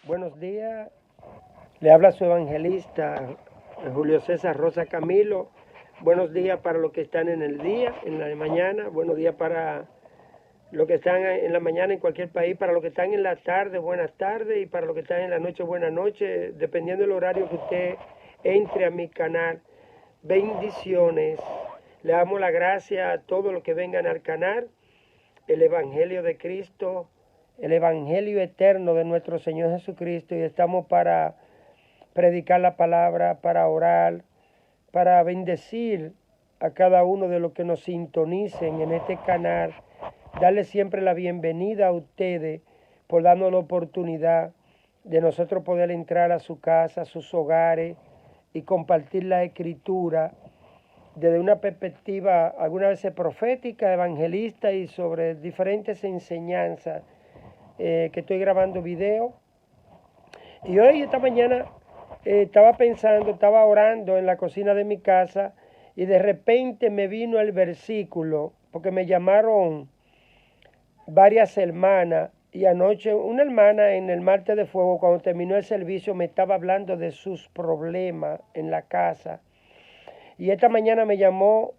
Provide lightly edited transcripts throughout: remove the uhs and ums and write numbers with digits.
Buenos días, le habla su evangelista Julio César Rosa Camilo. Buenos días para los que están en el día, en la mañana. Buenos días para los que están en la mañana en cualquier país. Para los que están en la tarde, buenas tardes. Y para los que están en la noche, buenas noches. Dependiendo del horario que usted entre a mi canal. Bendiciones. Le damos la gracia a todos los que vengan al canal. El Evangelio de Cristo, el Evangelio eterno de nuestro Señor Jesucristo, y estamos para predicar la palabra, para orar, para bendecir a cada uno de los que nos sintonicen en este canal, darle siempre la bienvenida a ustedes por darnos la oportunidad de nosotros poder entrar a su casa, a sus hogares y compartir la Escritura desde una perspectiva algunas veces profética, evangelista y sobre diferentes enseñanzas que estoy grabando video. Y hoy, esta mañana, estaba pensando, estaba orando en la cocina de mi casa y de repente me vino el versículo, porque me llamaron varias hermanas y anoche una hermana en el martes de fuego, cuando terminó el servicio, me estaba hablando de sus problemas en la casa. Y esta mañana me llamó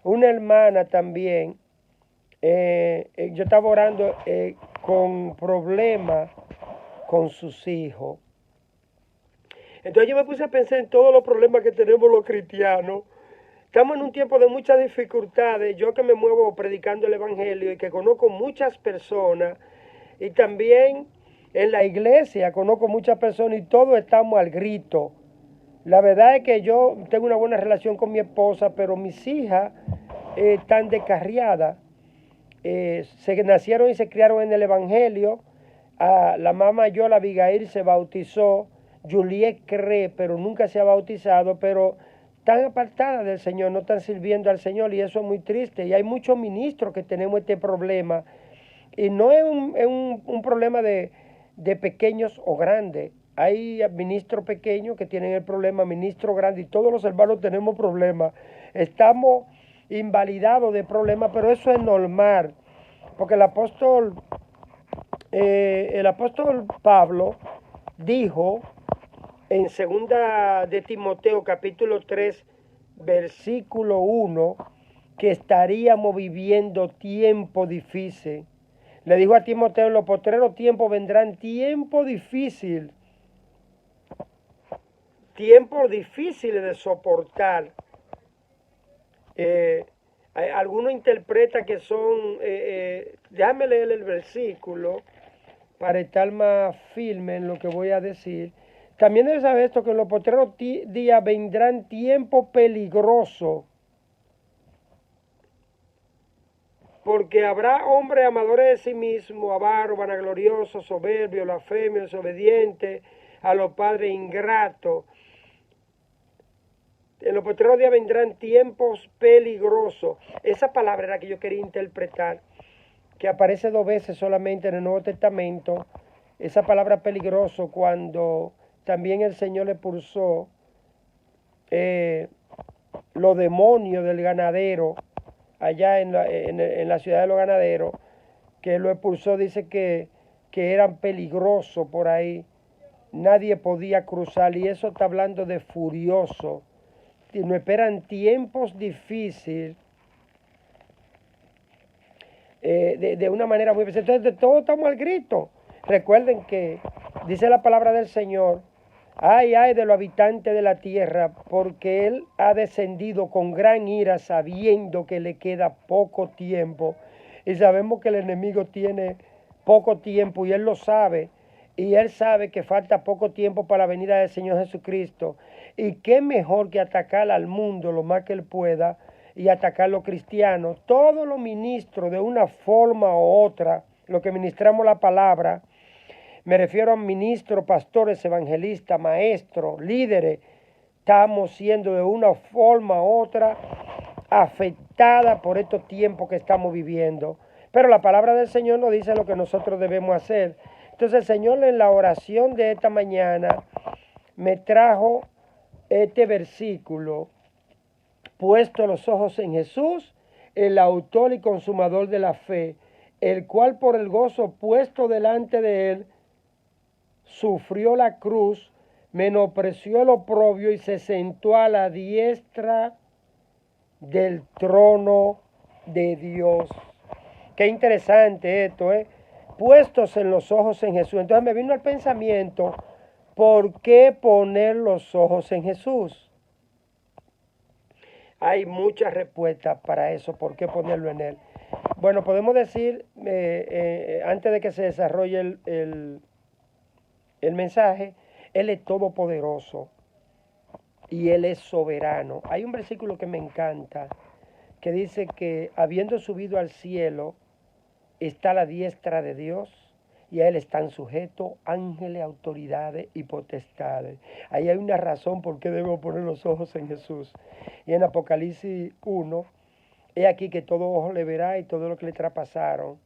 una hermana también. Yo estaba orando con problemas con sus hijos. Entonces yo me puse a pensar en todos los problemas que tenemos los cristianos. Estamos en un tiempo de muchas dificultades. Yo que me muevo predicando el Evangelio y que conozco muchas personas, y también en la iglesia conozco muchas personas y todos estamos al grito. La verdad es que yo tengo una buena relación con mi esposa, pero mis hijas están descarriadas. Se nacieron y se criaron en el Evangelio. La mamá mayor, Abigail, se bautizó. Juliet cree, pero nunca se ha bautizado, pero están apartadas del Señor, no están sirviendo al Señor, y eso es muy triste. Y hay muchos ministros que tenemos este problema. Y no es un problema de pequeños o grandes. Hay ministros pequeños que tienen el problema, ministros grandes, y todos los hermanos tenemos problemas. Estamos invalidados de problemas, pero eso es normal, porque el apóstol Pablo dijo en segunda de Timoteo capítulo 3 versículo 1 que estaríamos viviendo tiempo difícil. Le dijo a Timoteo: en los postreros tiempos vendrán tiempos difíciles de soportar. Algunos interpretan que son, déjame leer el versículo para estar más firme en lo que voy a decir. También debes saber esto, que en los postreros días vendrán tiempos peligrosos, porque habrá hombres amadores de sí mismos, avaros, vanagloriosos, soberbios, blasfemios, desobedientes a los padres, ingratos. En los postreros días vendrán tiempos peligrosos. Esa palabra era que yo quería interpretar, que aparece 2 veces solamente en el Nuevo Testamento. Esa palabra peligroso, cuando también el Señor le expulsó los demonios del ganadero, allá en la ciudad de los ganaderos, que lo expulsó, dice que eran peligrosos por ahí. Nadie podía cruzar, y eso está hablando de furioso. Nos esperan tiempos difíciles de una manera muy especial. Entonces, todos estamos al grito. Recuerden que dice la palabra del Señor: ay de los habitantes de la tierra, porque Él ha descendido con gran ira, sabiendo que le queda poco tiempo. Y sabemos que el enemigo tiene poco tiempo, y Él lo sabe. Y Él sabe que falta poco tiempo para la venida del Señor Jesucristo. Y qué mejor que atacar al mundo lo más que Él pueda, y atacar a los cristianos. Todos los ministros, de una forma u otra, los que ministramos la palabra, me refiero a ministros, pastores, evangelistas, maestros, líderes, estamos siendo de una forma u otra afectadas por estos tiempos que estamos viviendo. Pero la palabra del Señor nos dice lo que nosotros debemos hacer. Entonces el Señor, en la oración de esta mañana, me trajo este versículo: puesto los ojos en Jesús, el autor y consumador de la fe, el cual por el gozo puesto delante de él sufrió la cruz, menospreció el oprobio y se sentó a la diestra del trono de Dios. Qué interesante esto, ¿eh? Puestos en los ojos en Jesús. Entonces me vino al pensamiento, ¿por qué poner los ojos en Jesús? Hay muchas respuestas para eso, ¿por qué ponerlo en Él? Bueno, podemos decir, antes de que se desarrolle el mensaje, Él es todopoderoso y Él es soberano. Hay un versículo que me encanta, que dice que habiendo subido al cielo, está a la diestra de Dios y a Él están sujetos ángeles, autoridades y potestades. Ahí hay una razón por qué debemos poner los ojos en Jesús. Y en Apocalipsis 1, he aquí que todo ojo le verá y todo lo que le traspasaron,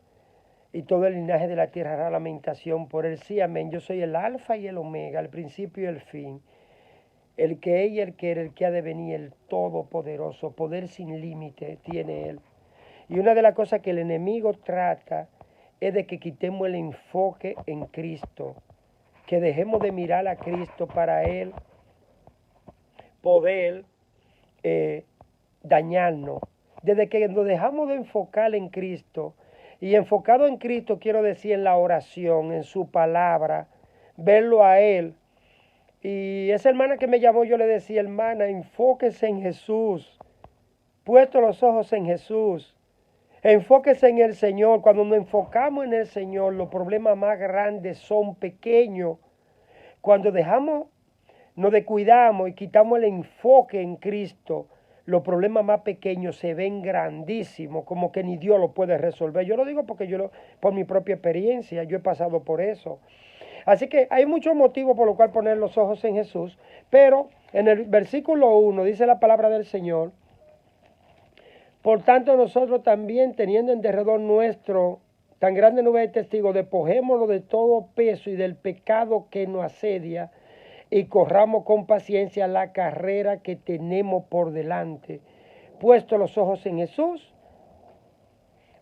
y todo el linaje de la tierra hará lamentación por Él. Sí, amén. Yo soy el alfa y el omega, el principio y el fin, el que es y el que era, el que ha de venir, el todopoderoso, poder sin límite tiene Él. Y una de las cosas que el enemigo trata es de que quitemos el enfoque en Cristo, que dejemos de mirar a Cristo para Él poder dañarnos. Desde que nos dejamos de enfocar en Cristo, y enfocado en Cristo quiero decir en la oración, en su palabra, verlo a Él. Y esa hermana que me llamó, yo le decía, hermana, enfóquese en Jesús, puesto los ojos en Jesús. Enfóquese en el Señor. Cuando nos enfocamos en el Señor, los problemas más grandes son pequeños. Cuando nos descuidamos y quitamos el enfoque en Cristo, los problemas más pequeños se ven grandísimos, como que ni Dios lo puede resolver. Yo lo digo porque por mi propia experiencia, yo he pasado por eso. Así que hay muchos motivos por los cuales poner los ojos en Jesús, pero en el versículo 1 dice la palabra del Señor: por tanto, nosotros también, teniendo en derredor nuestro tan grande nube de testigos, despojémonos de todo peso y del pecado que nos asedia, y corramos con paciencia la carrera que tenemos por delante. Puesto los ojos en Jesús.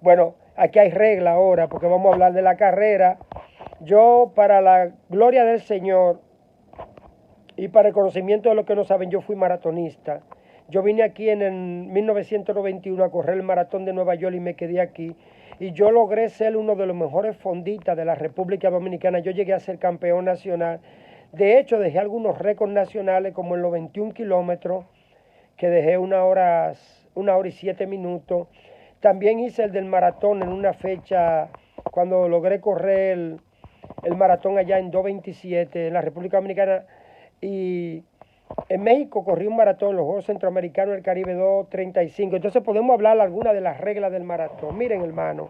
Bueno, aquí hay regla ahora, porque vamos a hablar de la carrera. Yo, para la gloria del Señor y para el conocimiento de los que no saben, yo fui maratonista. Yo vine aquí en el 1991 a correr el maratón de Nueva York y me quedé aquí. Y yo logré ser uno de los mejores fondistas de la República Dominicana. Yo llegué a ser campeón nacional. De hecho, dejé algunos récords nacionales, como en los 21 kilómetros, que dejé 1 hora y 7 minutos. También hice el del maratón en una fecha, cuando logré correr el maratón allá en 2:27 en la República Dominicana. Y en México corrí un maratón, los Juegos Centroamericanos del Caribe 2:35. Entonces podemos hablar algunas de las reglas del maratón. Miren, hermano.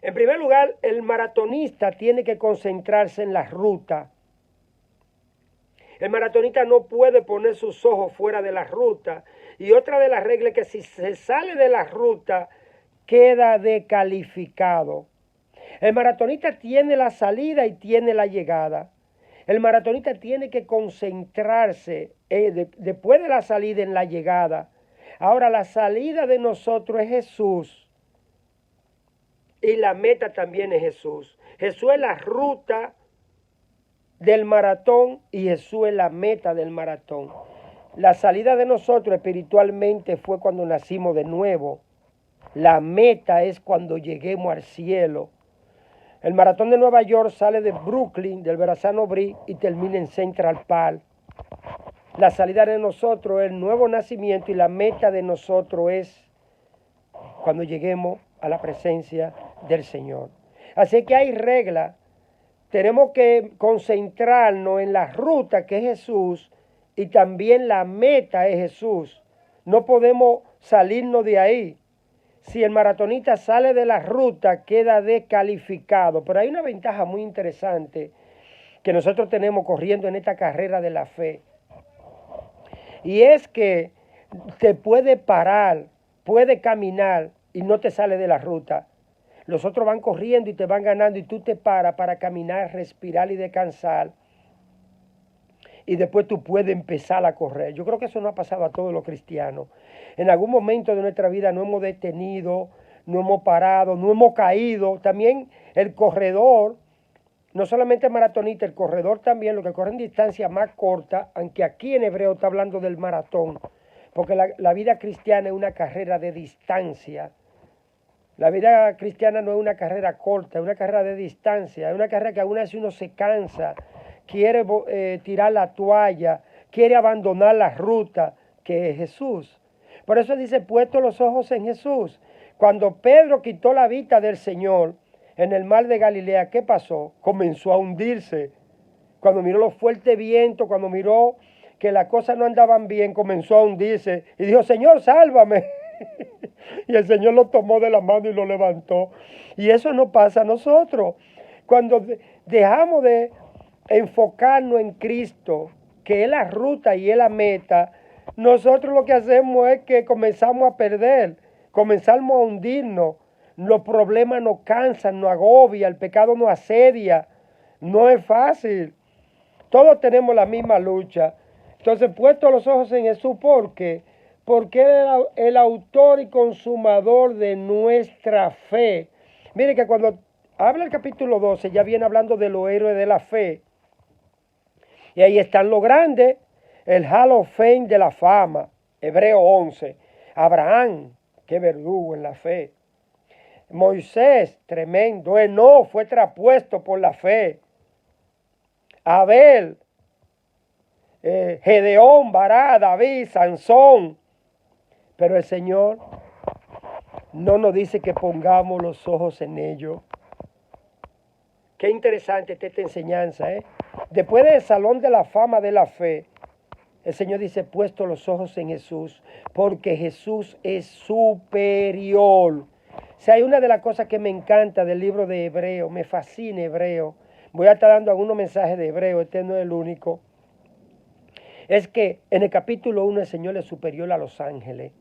En primer lugar, el maratonista tiene que concentrarse en la ruta. El maratonista no puede poner sus ojos fuera de la ruta. Y otra de las reglas es que si se sale de la ruta, queda descalificado. El maratonista tiene la salida y tiene la llegada. El maratonista tiene que concentrarse después de la salida en la llegada. Ahora, la salida de nosotros es Jesús y la meta también es Jesús. Jesús es la ruta del maratón y Jesús es la meta del maratón. La salida de nosotros espiritualmente fue cuando nacimos de nuevo. La meta es cuando lleguemos al cielo. El maratón de Nueva York sale de Brooklyn, del Verrazano Bridge, y termina en Central Park. La salida de nosotros es el nuevo nacimiento y la meta de nosotros es cuando lleguemos a la presencia del Señor. Así que hay reglas. Tenemos que concentrarnos en la ruta que es Jesús y también la meta es Jesús. No podemos salirnos de ahí. Si el maratonista sale de la ruta, queda descalificado. Pero hay una ventaja muy interesante que nosotros tenemos corriendo en esta carrera de la fe. Y es que te puede parar, puede caminar y no te sale de la ruta. Los otros van corriendo y te van ganando y tú te paras para caminar, respirar y descansar. Y después tú puedes empezar a correr. Yo creo que eso no ha pasado a todos los cristianos. En algún momento de nuestra vida no hemos detenido, no hemos parado, no hemos caído. También el corredor no solamente el maratonista, el corredor también, lo que corre en distancia más corta, aunque aquí en hebreo está hablando del maratón, porque la vida cristiana es una carrera de distancia. La vida cristiana no es una carrera corta, es una carrera de distancia, es una carrera que aún así uno se cansa, quiere tirar la toalla, quiere abandonar la ruta que es Jesús. Por eso dice, puesto los ojos en Jesús. Cuando Pedro quitó la vista del Señor en el mar de Galilea, ¿qué pasó? Comenzó a hundirse. Cuando miró los fuertes vientos, cuando miró que las cosas no andaban bien, comenzó a hundirse y dijo, Señor, sálvame. Y el Señor lo tomó de la mano y lo levantó. Y eso no pasa a nosotros. Cuando dejamos de enfocarnos en Cristo, que es la ruta y es la meta, nosotros lo que hacemos es que comenzamos a perder, comenzamos a hundirnos. Los problemas nos cansan, nos agobia, el pecado nos asedia. No es fácil. Todos tenemos la misma lucha. Entonces, puesto los ojos en Jesús, ¿por qué? Porque Él es el autor y consumador de nuestra fe. Mire que cuando habla el capítulo 12, ya viene hablando de los héroes de la fe. Y ahí están los grandes, el Hall of Fame de la fama, Hebreo 11. Abraham, qué verdugo en la fe. Moisés, tremendo. Enoc fue traspuesto por la fe. Abel, Gedeón, Bará, David, Sansón. Pero el Señor no nos dice que pongamos los ojos en ellos. Qué interesante esta enseñanza, ¿eh? Después del Salón de la Fama de la Fe, el Señor dice, puesto los ojos en Jesús, porque Jesús es superior. O sea, hay una de las cosas que me encanta del libro de Hebreo, me fascina Hebreo. Voy a estar dando algunos mensajes de Hebreo, este no es el único. Es que en el capítulo 1 el Señor es superior a los ángeles.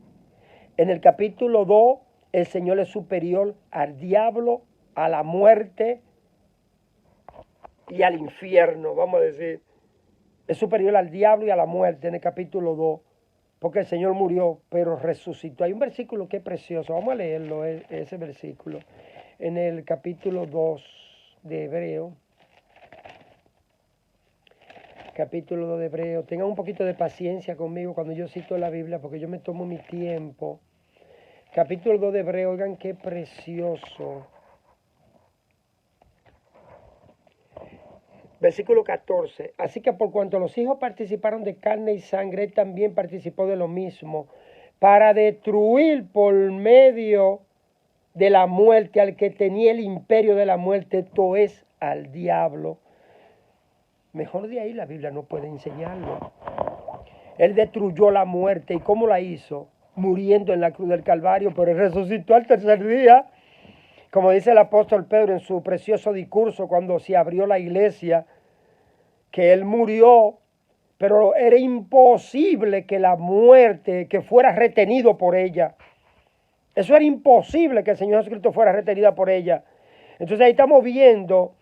En el capítulo 2 el Señor es superior al diablo, a la muerte y al infierno, vamos a decir. Es superior al diablo y a la muerte en el capítulo 2, porque el Señor murió, pero resucitó. Hay un versículo que es precioso, vamos a leerlo, ese versículo, en el capítulo 2 de Hebreo. Capítulo 2 de Hebreo. Tengan un poquito de paciencia conmigo cuando yo cito la Biblia, porque yo me tomo mi tiempo. Capítulo 2 de Hebreo, oigan qué precioso. Versículo 14. Así que por cuanto los hijos participaron de carne y sangre, él también participó de lo mismo, para destruir por medio de la muerte al que tenía el imperio de la muerte, esto es, al diablo. Mejor de ahí la Biblia no puede enseñarlo. Él destruyó la muerte. ¿Y cómo la hizo? Muriendo en la cruz del Calvario, pero él resucitó al tercer día. Como dice el apóstol Pedro en su precioso discurso cuando se abrió la iglesia, que él murió, pero era imposible que la muerte, que fuera retenido por ella. Eso era imposible que el Señor Jesucristo fuera retenida por ella. Entonces ahí estamos viendo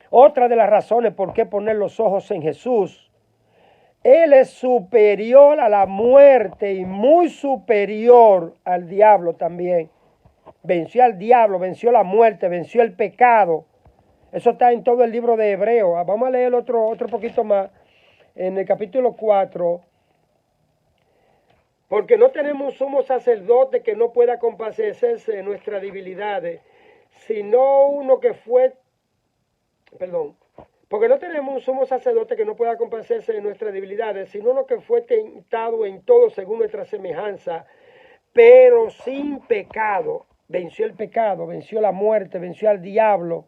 otra de las razones por qué poner los ojos en Jesús. Él es superior a la muerte y muy superior al diablo también. Venció al diablo, venció la muerte, venció el pecado. Eso está en todo el libro de Hebreo. Vamos a leer otro poquito más. En el capítulo 4. Porque no tenemos un sumo sacerdote que no pueda compadecerse de nuestras debilidades, sino uno que fue... Porque no tenemos un sumo sacerdote que no pueda compadecerse de nuestras debilidades, sino uno que fue tentado en todo según nuestra semejanza, pero sin pecado. Venció el pecado, venció la muerte, venció al diablo.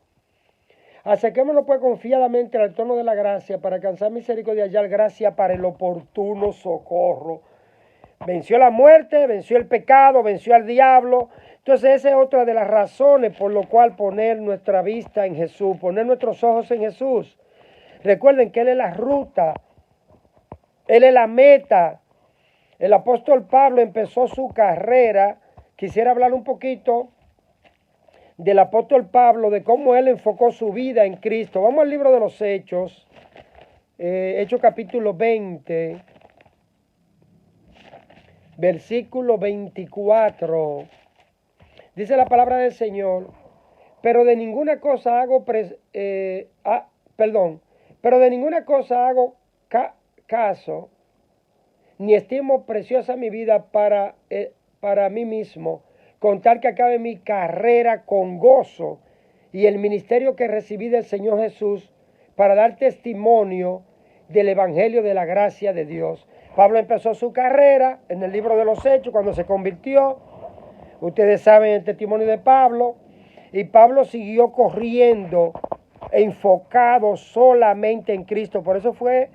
Acerquémonos pues confiadamente al trono de la gracia para alcanzar misericordia y hallar gracia para el oportuno socorro. Venció la muerte, venció el pecado, venció al diablo. Entonces esa es otra de las razones por lo cual poner nuestra vista en Jesús, poner nuestros ojos en Jesús. Recuerden que Él es la ruta, Él es la meta. El apóstol Pablo empezó su carrera. Quisiera hablar un poquito del apóstol Pablo, de cómo él enfocó su vida en Cristo. Vamos al libro de los Hechos, Hechos capítulo 20, versículo 24. Dice la palabra del Señor: pero de ninguna cosa hago, pero de ninguna cosa hago caso, ni estimo preciosa mi vida para mí mismo, con tal que acabe mi carrera con gozo y el ministerio que recibí del Señor Jesús para dar testimonio del Evangelio de la gracia de Dios. Pablo empezó su carrera en el libro de los Hechos cuando se convirtió. Ustedes saben el testimonio de Pablo. Y Pablo siguió corriendo, enfocado solamente en Cristo. Por eso fue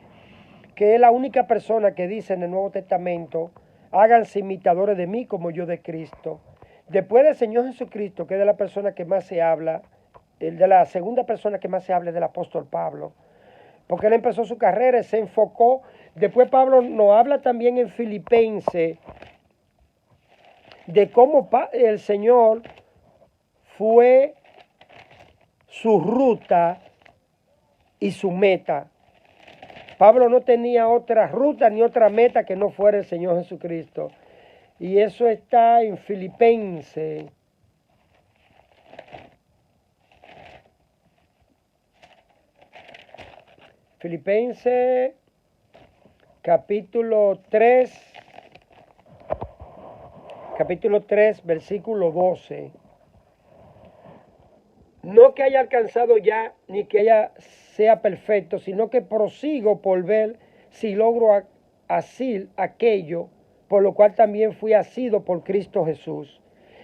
que es la única persona que dice en el Nuevo Testamento: háganse imitadores de mí como yo de Cristo. Después del Señor Jesucristo, que es de la persona que más se habla, de la segunda persona que más se habla es del apóstol Pablo, porque él empezó su carrera y se enfocó. Después Pablo nos habla también en Filipenses de cómo el Señor fue su ruta y su meta. Pablo no tenía otra ruta ni otra meta que no fuera el Señor Jesucristo. Y eso está en Filipenses. Filipenses capítulo 3, versículo 12. No que haya alcanzado ya, ni que sea perfecto, sino que prosigo por ver si logro asir aquello, por lo cual también fui asido por Cristo Jesús.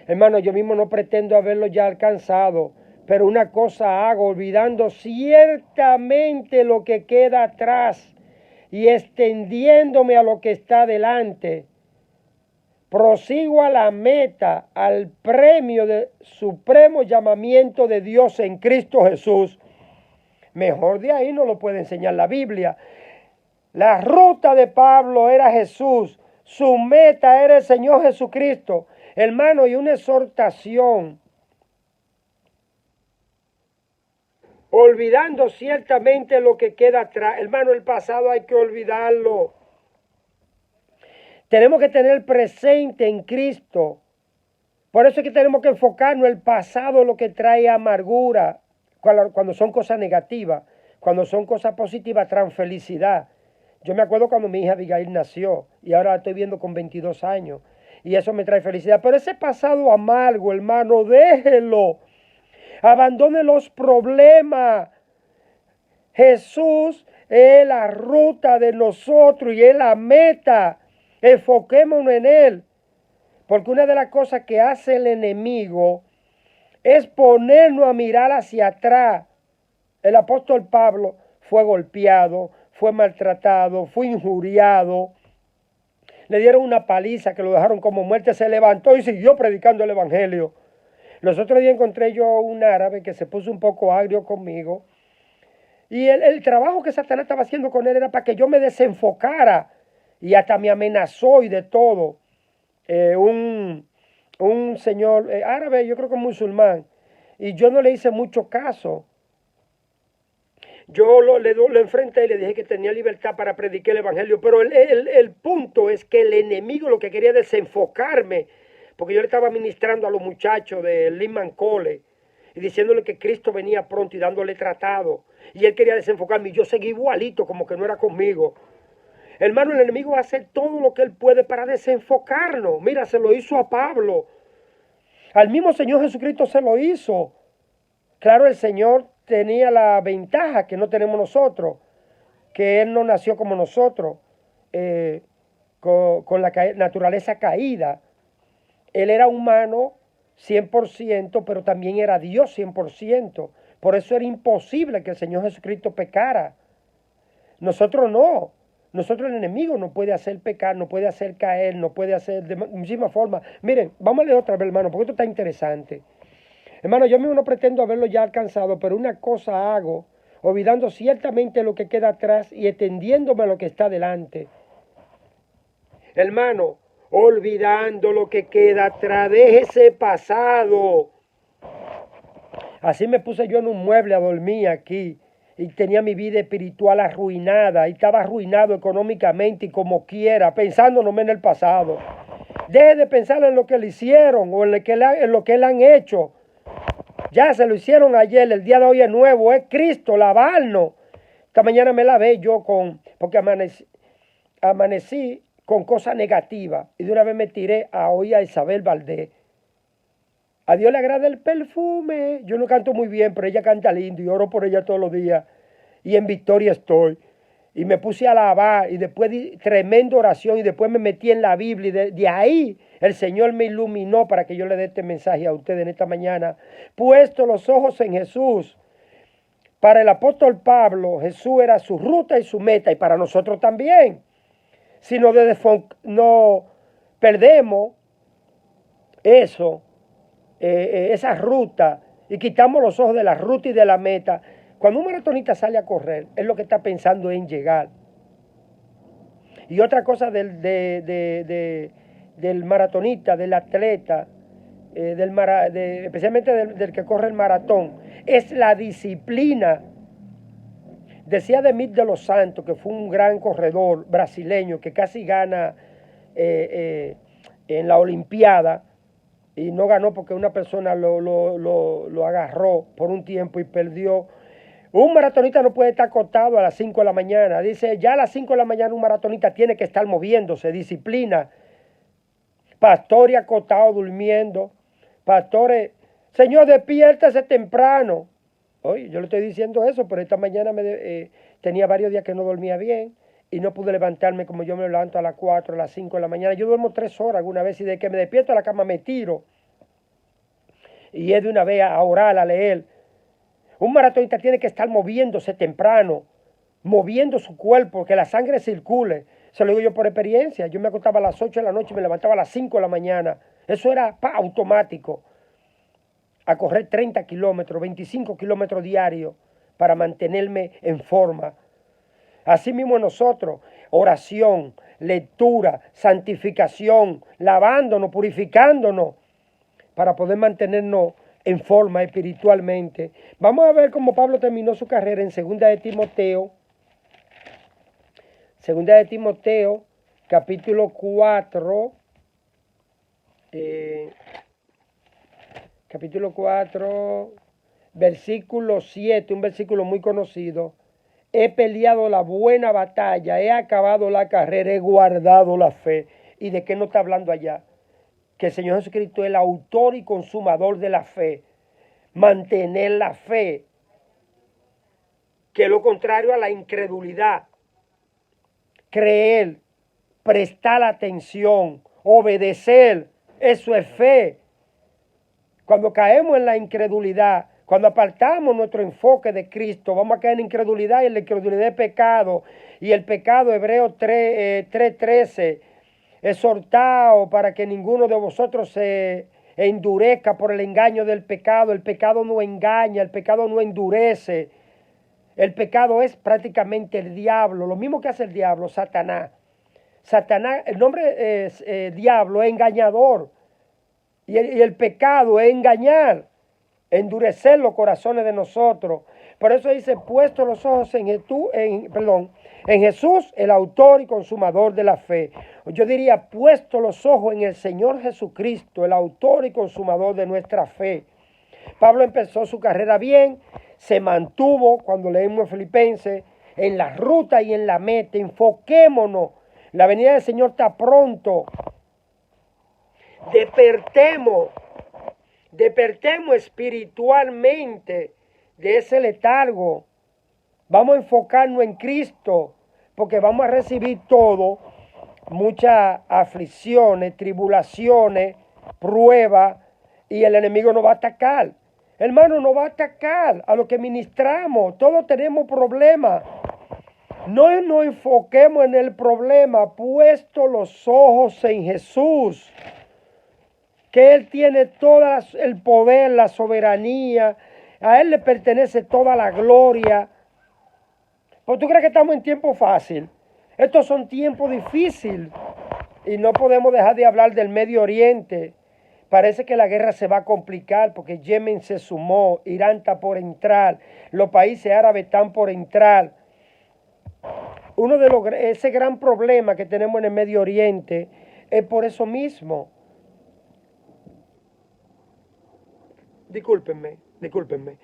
Hermano, yo mismo no pretendo haberlo ya alcanzado, pero una cosa hago, olvidando ciertamente lo que queda atrás y extendiéndome a lo que está delante. Prosigo a la meta, al premio del supremo llamamiento de Dios en Cristo Jesús. Mejor de ahí no lo puede enseñar la Biblia. La ruta de Pablo era Jesús. Su meta era el Señor Jesucristo. Hermano, y una exhortación. Olvidando ciertamente lo que queda atrás. Hermano, el pasado hay que olvidarlo. Tenemos que tener presente en Cristo. Por eso es que tenemos que enfocarnos en el pasado, lo que trae amargura, cuando son cosas negativas. Cuando son cosas positivas, traen felicidad. Yo me acuerdo cuando mi hija Abigail nació y ahora la estoy viendo con 22 años. Y eso me trae felicidad. Pero ese pasado amargo, hermano, déjelo. Abandone los problemas. Jesús es la ruta de nosotros y es la meta. Enfoquémonos en Él. Porque una de las cosas que hace el enemigo es ponernos a mirar hacia atrás. El apóstol Pablo fue golpeado, fue maltratado, fue injuriado. Le dieron una paliza que lo dejaron como muerte. Se levantó y siguió predicando el evangelio. Los otros días encontré yo un árabe que se puso un poco agrio conmigo. Y el trabajo que Satanás estaba haciendo con él era para que yo me desenfocara. Y hasta me amenazó y de todo. Un señor árabe, yo creo que musulmán. Y yo no le hice mucho caso. Yo lo enfrenté y le dije que tenía libertad para predicar el evangelio. Pero el punto es que el enemigo lo que quería desenfocarme. Porque yo le estaba ministrando a los muchachos de Lehman College y diciéndole que Cristo venía pronto y dándole tratado. Y él quería desenfocarme y yo seguí igualito como que no era conmigo. Hermano, el enemigo va a hacer todo lo que él puede para desenfocarnos. Mira, se lo hizo a Pablo. Al mismo Señor Jesucristo se lo hizo. Claro, el Señor tenía la ventaja que no tenemos nosotros, que Él no nació como nosotros, con la naturaleza caída. Él era humano 100%, pero también era Dios 100%. Por eso era imposible que el Señor Jesucristo pecara. Nosotros no. Nosotros el enemigo no puede hacer pecar, no puede hacer caer, no puede hacer de muchísimas formas. Miren, vamos a leer otra vez, hermano, porque esto está interesante. Hermano, yo mismo no pretendo haberlo ya alcanzado, pero una cosa hago, olvidando ciertamente lo que queda atrás y extendiéndome a lo que está delante. Hermano, olvidando lo que queda atrás, deje ese pasado. Así me puse yo en un mueble a dormir aquí y tenía mi vida espiritual arruinada y estaba arruinado económicamente y como quiera, pensando nomás en el pasado. Deje de pensar en lo que le hicieron o en lo que le han hecho. Ya se lo hicieron ayer, el día de hoy es nuevo, es Cristo, lavarnos. Esta mañana me lavé yo porque amanecí con cosas negativas y de una vez me tiré a oír a Isabel Valdés. A Dios le agrada el perfume. Yo no canto muy bien, pero ella canta lindo y oro por ella todos los días. Y en victoria estoy. Y me puse a alabar y después di tremenda oración y después me metí en la Biblia y de ahí el Señor me iluminó para que yo le dé este mensaje a ustedes en esta mañana. Puesto los ojos en Jesús. Para el apóstol Pablo, Jesús era su ruta y su meta y para nosotros también. Si no perdemos eso, esa ruta y quitamos los ojos de la ruta y de la meta, cuando un maratonista sale a correr, es lo que está pensando en llegar. Y otra cosa del maratonista, del atleta, especialmente del que corre el maratón, es la disciplina. Decía Demir de los Santos, que fue un gran corredor brasileño que casi gana en la Olimpiada, y no ganó porque una persona lo agarró por un tiempo y perdió. Un maratonista no puede estar acostado a las 5 de la mañana. Dice, ya a las 5 de la mañana un maratonista tiene que estar moviéndose, disciplina. Pastores acostados durmiendo. Pastores, Señor, despiértese temprano. Oye, yo le estoy diciendo eso, pero esta mañana tenía varios días que no dormía bien y no pude levantarme como yo me levanto a las 4, a las 5 de la mañana. Yo duermo 3 horas alguna vez y de que me despierto a la cama me tiro. Y es de una vez a orar, a leer. Un maratonista tiene que estar moviéndose temprano, moviendo su cuerpo, que la sangre circule. Se lo digo yo por experiencia. Yo me acostaba a las 8 de la noche y me levantaba a las 5 de la mañana. Eso era automático. A correr 30 kilómetros, 25 kilómetros diarios para mantenerme en forma. Así mismo nosotros, oración, lectura, santificación, lavándonos, purificándonos, para poder mantenernos en forma espiritualmente. Vamos a ver cómo Pablo terminó su carrera en 2 de Timoteo. 2 de Timoteo, capítulo 4. Capítulo 4, versículo 7, un versículo muy conocido. He peleado la buena batalla, he acabado la carrera, he guardado la fe. ¿Y de qué no está hablando allá? Que el Señor Jesucristo es el autor y consumador de la fe. Mantener la fe, que es lo contrario a la incredulidad. Creer, prestar atención, obedecer, eso es fe. Cuando caemos en la incredulidad, cuando apartamos nuestro enfoque de Cristo, vamos a caer en incredulidad y la incredulidad es pecado. Y el pecado, Hebreos 3:13, exhortado para que ninguno de vosotros se endurezca por el engaño del pecado. El pecado no engaña, el pecado no endurece. El pecado es prácticamente el diablo, lo mismo que hace el diablo, Satanás. Satanás, el nombre es diablo, es engañador. Y el pecado es engañar, endurecer los corazones de nosotros. Por eso dice, puesto los ojos en Jesús, el autor y consumador de la fe. Yo diría, puesto los ojos en el Señor Jesucristo, el autor y consumador de nuestra fe. Pablo empezó su carrera bien, se mantuvo, cuando leemos en Filipenses, en la ruta y en la meta. Enfoquémonos. La venida del Señor está pronto. Despertemos espiritualmente de ese letargo. Vamos a enfocarnos en Cristo, porque vamos a recibir todo, muchas aflicciones, tribulaciones, pruebas, y el enemigo nos va a atacar. Hermano, nos va a atacar a lo que ministramos. Todos tenemos problemas. No nos enfoquemos en el problema, puesto los ojos en Jesús, que Él tiene todo el poder, la soberanía, a Él le pertenece toda la gloria. ¿Pues tú crees que estamos en tiempo fácil? Estos son tiempos difíciles y no podemos dejar de hablar del Medio Oriente. Parece que la guerra se va a complicar porque Yemen se sumó, Irán está por entrar, los países árabes están por entrar. Ese gran problema que tenemos en el Medio Oriente es por eso mismo. Discúlpenme. discúlpenme,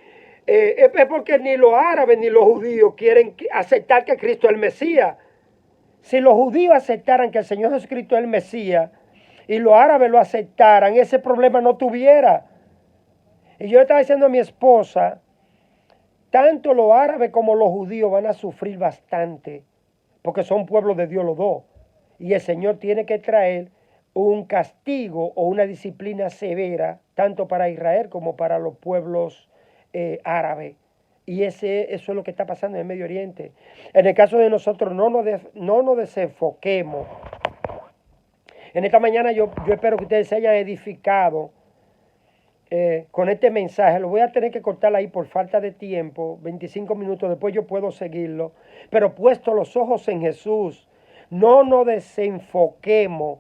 es porque ni los árabes ni los judíos quieren aceptar que Cristo es el Mesías. Si los judíos aceptaran que el Señor Jesucristo es el Mesías y los árabes lo aceptaran, ese problema no tuviera. Y yo le estaba diciendo a mi esposa, tanto los árabes como los judíos van a sufrir bastante, porque son pueblos de Dios los dos. Y el Señor tiene que traer un castigo o una disciplina severa, tanto para Israel como para los pueblos árabes. Y eso es lo que está pasando en el Medio Oriente. En el caso de nosotros, no nos desenfoquemos. En esta mañana yo espero que ustedes se hayan edificado con este mensaje. Lo voy a tener que cortar ahí por falta de tiempo, 25 minutos, después yo puedo seguirlo. Pero puesto los ojos en Jesús, no nos desenfoquemos.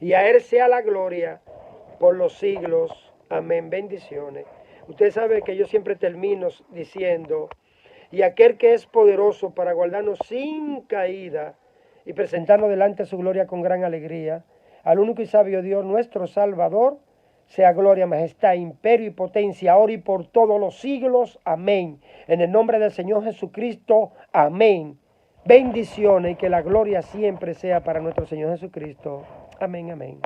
Y a Él sea la gloria por los siglos. Amén. Bendiciones. Usted sabe que yo siempre termino diciendo, y aquel que es poderoso para guardarnos sin caída y presentarnos delante de su gloria con gran alegría, al único y sabio Dios, nuestro Salvador, sea gloria, majestad, imperio y potencia, ahora y por todos los siglos. Amén. En el nombre del Señor Jesucristo. Amén. Bendiciones y que la gloria siempre sea para nuestro Señor Jesucristo. Amén, amén.